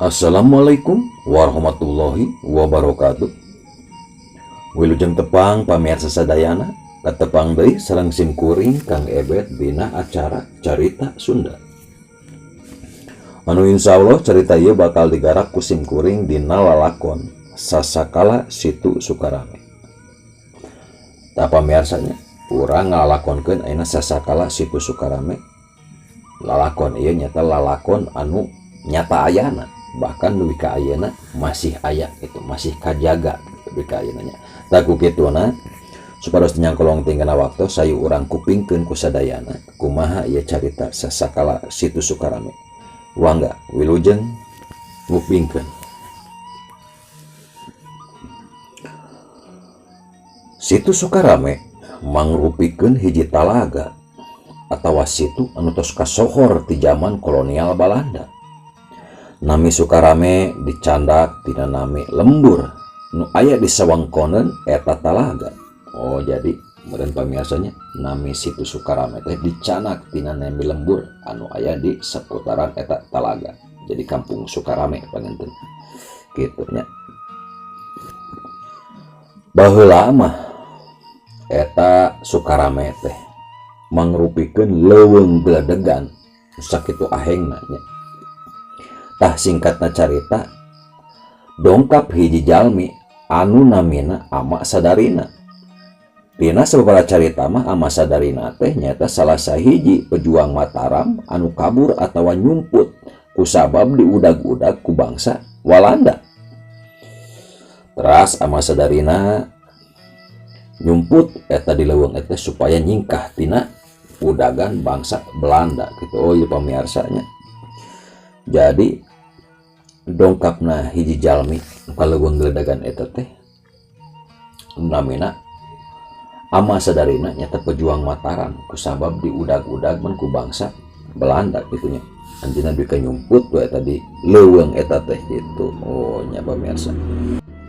Assalamualaikum warahmatullahi wabarakatuh. Wilujeng tepang pamirsa sadayana, katepang deui sareng simkuring Kang Ebet dina acara Carita Sunda. Anu insyaallah carita ieu bakal digarap ku simkuring dina lalakon Sasakala Situ Sukarame. Ta pamirsanya, urang ngalakonkeun ayeuna Sasakala Situ Sukarame. Lalakon ieu nyata lalakon anu nyata ayana, bahkan duwi ka ayeuna masih aya itu, masih kajaga duwi ka ayeuna nya. Da ku kituna supados nyangkolong tinggalna waktu sayu urang kupingkeun ku sadayana kumaha ieu carita Sasakala Situ Sukarame. Wangga wilujeng ngupingkeun. Situ Sukarame mangrupikeun hiji talaga atawa situ anu tos kasohor ti zaman kolonial Balanda. Nami Sukarame dicandak tina nami lembur nu aya di sawangkoneun eta talaga. Oh, jadi meureun pamirsanya nami Situ Sukarame teh dicanak tina nami lembur anu aya di seputaran eta talaga. Jadi kampung Sukarame panganten. Kitu nya. Baheula mah eta Sukarame teh mangrupikeun leuweung gledegan sakitu ahengna nya. Tah singkatna carita, dongkap hiji jalmi anu namina Ama Sadarina. Dina sababaraha carita mah Ama Sadarina teh nyata salah sahiji pejuang Mataram anu kabur atawa nyumput kusabab diudag-udag ku bangsa Walanda. Teras Ama Sadarina nyumput eta di leuweung eta supaya nyingkah tina udagan bangsa Belanda gitu. Oh ieu pamirsanya. Jadi dongkapna hiji jalmi ka leuweung gledagan eta teh namina Ama Sadarina nyata pejuang Mataram kusabab diudag-udag mun ku bangsa Belanda kitu nya. Anjeunna duwe nyumput we eta di leuweung eta teh gitu. Oh nya pamirsa.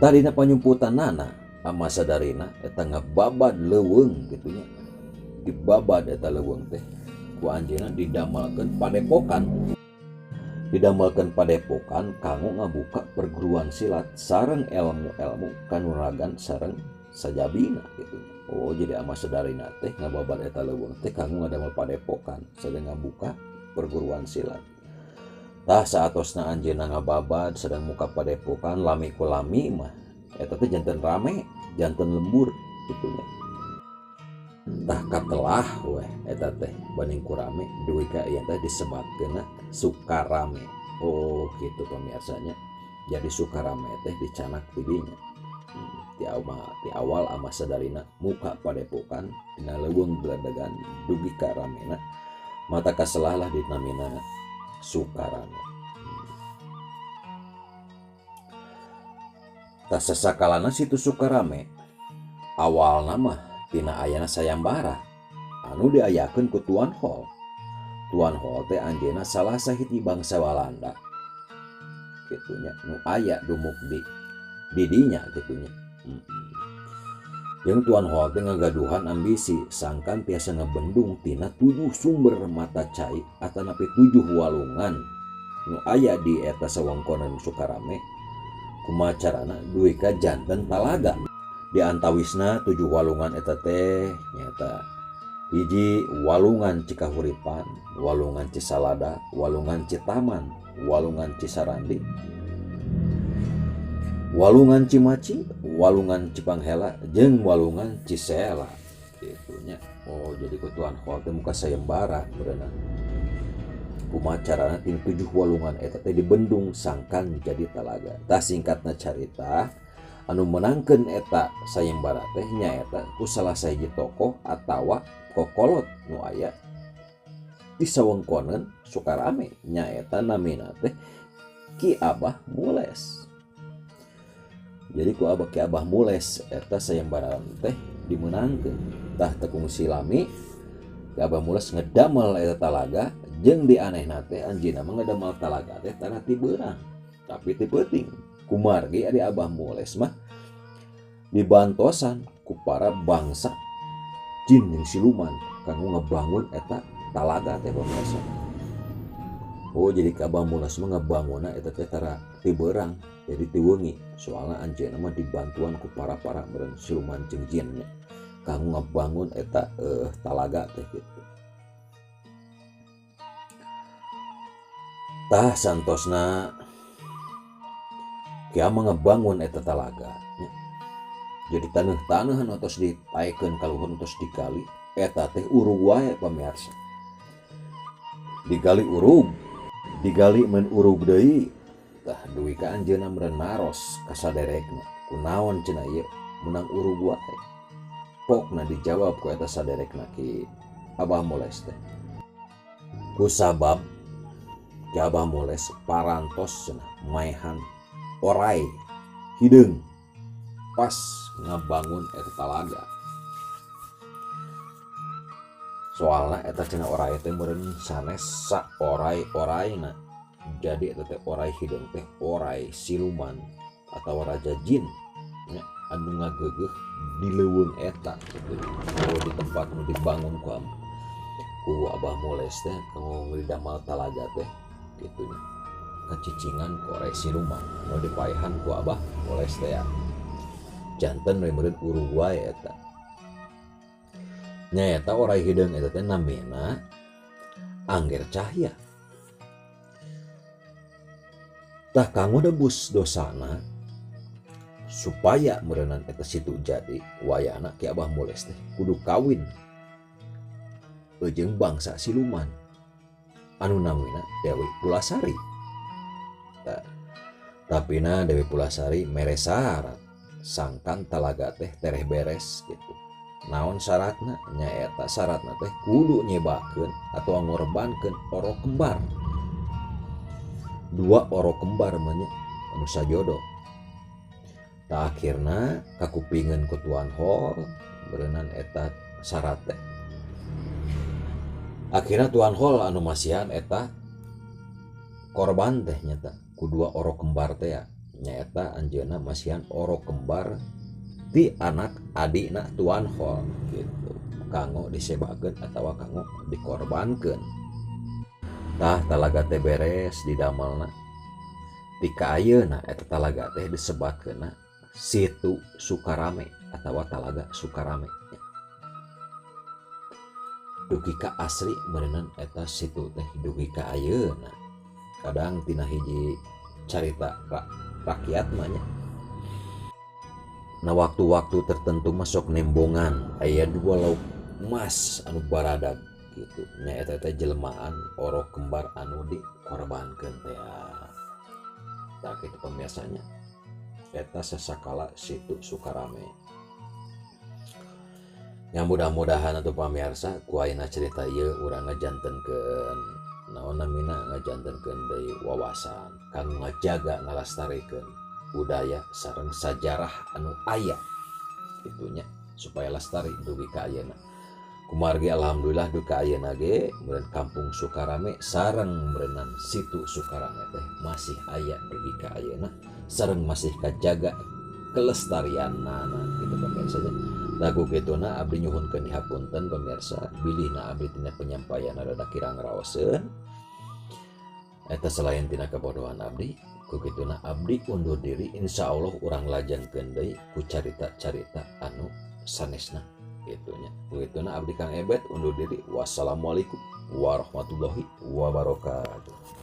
Tadina panyumputannana Ama Sadarina eta ngababad leuweung kitu nya. Dibabad eta leuweung teh ku anjeunna didamelkeun padepokan. Didamelkeun padepokan kanggo ngabuka perguruan silat sareng ilmu-ilmu kanuragan sareng sajabina gitu. Oh, jadi Ama Sadarina teh ngababad eta leuweung teh kanggo ngadamel padepokan sareng ngabuka perguruan silat. Tah saatosna anjeunna ngababad sareng muka padepokan lami ku lami mah eta teh janten rame, janten lembur kitu nya. Tah katelah weh eta teh banding ku rame duwi ka ieu teh disebatkeunna Sukarame. Oh gitu pamirsanya. Jadi Sukarame teh dicanak ti dinya. Ti awal Ama Sadarina muka padepokan dina leuweung gledegan dugi ka ramena mata kaselah lah dinamina Sukarame. Tah sasakalana Situ Sukarame awalna mah tina ayana sayembara anu diayakeun ku Tuan Hol. Tuan Hol teh anjeunna salah sahiji bangsa Walanda kitu nya nu aya dumuk di dinya kitu nya. Yang Tuan Hol teh ngagaduhan ambisi sangkan tiasa ngebendung tina 7 sumber mata cai atanapi 7 walungan nu aya di eta sawangkoneun Sukarame kumaha carana duwi ka janten talaga. Di antawisna 7 walungan eta teh nyata hiji walungan Cikahuripan, walungan Cisalada, walungan Citaman, walungan Cisarandi, walungan Cimaci, walungan Cipanghela, jeung walungan Cisela kitu nya. Oh jadi ku Tuan Hol teh muka sayembara berenang kumaha carana tin 7 walungan eta teh dibendung sangkan jadi talaga. Tah singkatna carita anu menangkeun eta sayembara teh nyaeta ku salah sahiji tokoh atawa kokolot nu aya di sawangkoneun Sukarame nyaeta namina teh Ki Abah Mules. Jadi ku Ki Abah Mules eta sayembara teh dimenangkeun. Tah tekung silami Ki Abah Mules ngedamel eta talaga jeung dianehna teh anjeunna mah ngedamel talaga teh tanah ti beurang tapi ti peuting. Kumargi ari Abah Mules mah dibantosan ku para bangsa jin jeung siluman kanggo ngebangun eta talaga teh pamirsa. Oh jadi ka Abah Mules mah ngabangunna eta teh tara ti beurang jadi ti weungi soalna anjeunna mah dibantuan ku para meureun siluman jeung jinnya kanggo ngabangun eta talaga teh gitu. Tah santosna kia mah ngabangun eta talaga nya. Jadi taneuh-taneuhan tos dipaekeun ka luhur tos digali eta teh urug wae pamirsa. Digali urug, digali men urug deui tah duwi ka anjeunna meureun naros ka saderekna. Kunaon cenah ieu menang urug wae. Pokna dijawab ku eta saderekna ki Abah Mules teh. Ku sabab ki Abah Mules parantos cenah maehan orai hideung pas ngabangun eta talaga. Soalna eta cenah orai teh meureun sanes sa orai-oraina. Jadi eta teh orai hideung teh orai siluman atawa raja jin nya anu ngageugeuh di leuweung eta gitu. Oh di tempat nu dibangun ku Abah Mules teh kanggo ngidamel talaga teh kitu nya. Kacicingan ku orai siluman nu dipaehan ku Abah Mules teh ya. Janten we meureun urug wae eta. Nya eta orai hideung eta teh namina Angger Cahya. Tah kanggo nebus dosana supaya meureunan eta situ jadi wayahna ki Abah Mules teh kudu kawin jeung bangsa siluman anu namina Dewi Pulasari. Tapina Dewi Pulasari mere syarat sangkan talaga teh tereh beres gitu. Naon syaratna? Nyaeta syaratna teh kudu nyebakeun atau ngorbankeun oro kembar. 2 oro kembar mah nya anu sajodo. Tah akhirna kakupingeun ku Tuan Hol beureunan eta syarat teh. Akhirna Tuan Hol anu masihan eta korban teh nyata ku 2 oro kembar teh ya. Nyaeta anjeunna masihan oro kembar ti anak adikna Tuan Hol gitu kanggo disebakeun atawa kanggo dikorbankeun. Tah talaga teh beres didamelna ti ka ayeuna eta talaga teh disebatkeunna Situ Sukarame atawa Talaga Sukarame. Dugi ka asli beuneunan eta situ teh dugi ka ayeuna kadang tina hiji carita rakyat mah nya. Nah waktu-waktu tertentu masuk nembongan aya 2 lauk emas anu baradag gitu nya eta teh jelmaan oro kembar anu dikorbankeun teh. Tah kitu pamirsanya eta sasakala Situ Sukarame. Yang mudah-mudahan atuh pamirsa ku ayeuna cerita ieu urang ngajantenkeun naon namina ngajantenkeun deui wawasan kanggo ngajaga ngalestarikeun budaya sareng sajarah anu aya itunya supaya lestari dugi ka ayeuna. Kumargi alhamdulillah dugi ka ayeuna ge meureun Kampung Sukarame sareng meureunan Situ Sukarame teh masih aya dugi ka ayeuna sareng masih kajaga kelestarianna gitu pamirsa. Lagu kituna abdi nyuhunkeun dihapunten pamirsa bilihna abdi tina penyampaian rada kirang raoseun eta selain tina kabodohan abdi ku kituna abdi undur diri insyaallah urang lajengkeun deui ku carita-carita anu sanesna gitunya. Ku kituna abdi Kang Ebet undur diri. Wassalamualaikum warahmatullahi wabarakatuh.